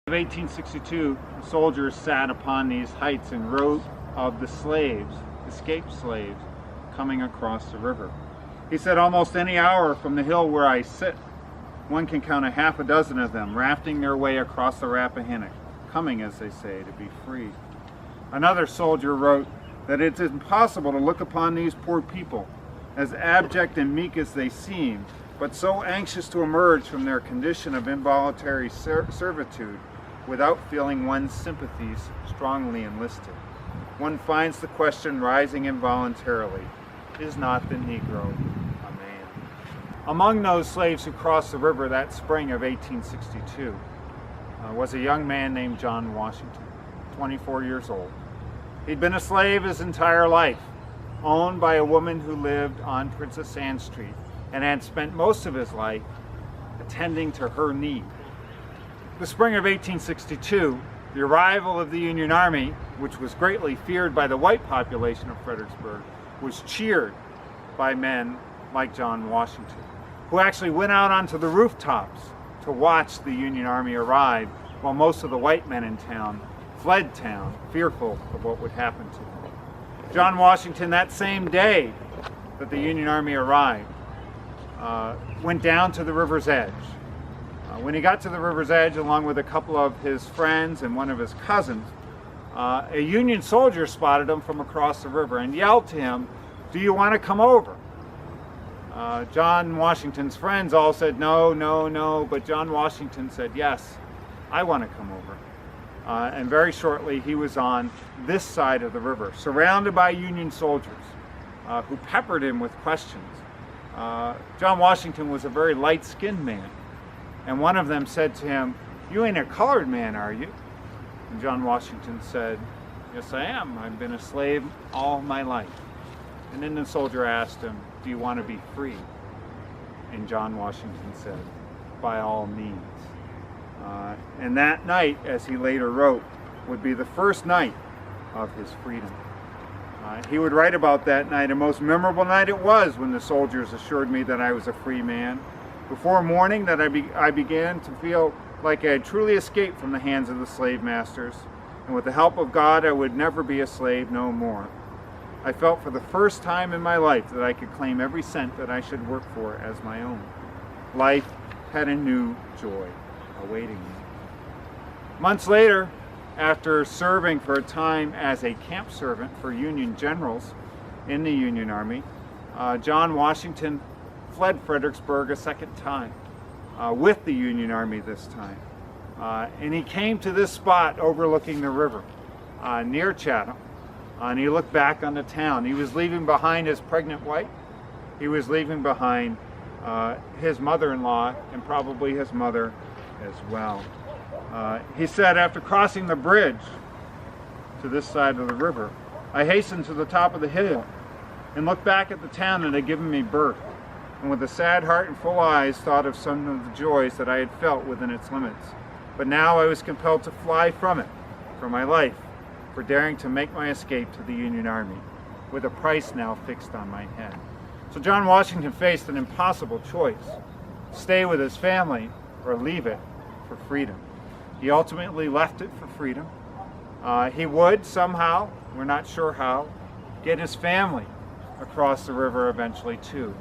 Of 1862, soldiers sat upon these heights and wrote of the slaves, escaped slaves, coming across the river. He said, almost any hour from the hill where I sit, one can count a half a dozen of them rafting their way across the Rappahannock, coming, as they say, to be free. Another soldier wrote that it's impossible to look upon these poor people, as abject and meek as they seem, but so anxious to emerge from their condition of involuntary servitude, without feeling one's sympathies strongly enlisted. One finds the question rising involuntarily, is not the Negro a man? Among those slaves who crossed the river that spring of 1862 was a young man named John Washington, 24 years old. He'd been a slave his entire life, owned by a woman who lived on Princess Anne Street and had spent most of his life attending to her needs. The spring of 1862, the arrival of the Union Army, which was greatly feared by the white population of Fredericksburg, was cheered by men like John Washington, who actually went out onto the rooftops to watch the Union Army arrive, while most of the white men in town fled town, fearful of what would happen to them. John Washington, that same day that the Union Army arrived, went down to the river's edge. When he got to the river's edge, along with a couple of his friends and one of his cousins, a Union soldier spotted him from across the river and yelled to him, "Do you want to come over?" John Washington's friends all said no, no, no, but John Washington said, "Yes, I want to come over." And very shortly he was on this side of the river, surrounded by Union soldiers who peppered him with questions. John Washington was a very light-skinned man. And one of them said to him, "You ain't a colored man, are you?" And John Washington said, "Yes, I am. I've been a slave all my life." And then the soldier asked him, "Do you want to be free?" And John Washington said, "By all means." And that night, as he later wrote, would be the first night of his freedom. He would write about that night, a most memorable night it was when the soldiers assured me that I was a free man. Before morning, that I began to feel like I had truly escaped from the hands of the slave masters, and with the help of God, I would never be a slave no more. I felt for the first time in my life that I could claim every cent that I should work for as my own. Life had a new joy awaiting me. Months later, after serving for a time as a camp servant for Union generals in the Union Army, John Washington fled Fredericksburg a second time, with the Union Army this time. And he came to this spot overlooking the river, near Chatham, and he looked back on the town. He was leaving behind his pregnant wife. He was leaving behind his mother-in-law and probably his mother as well. He said, after crossing the bridge to this side of the river, I hastened to the top of the hill and looked back at the town that had given me birth, and with a sad heart and full eyes thought of some of the joys that I had felt within its limits. But now I was compelled to fly from it, for my life, for daring to make my escape to the Union Army, with a price now fixed on my head. So John Washington faced an impossible choice: stay with his family or leave it for freedom. He ultimately left it for freedom. He would somehow, we're not sure how, get his family across the river eventually too.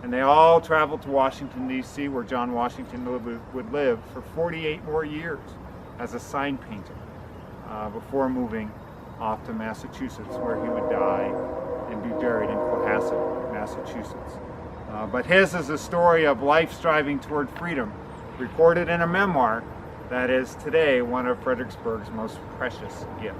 And they all traveled to Washington, D.C., where John Washington would live for 48 more years as a sign painter, before moving off to Massachusetts, where he would die and be buried in Cohasset, Massachusetts. But his is a story of life striving toward freedom, recorded in a memoir that is today one of Fredericksburg's most precious gifts.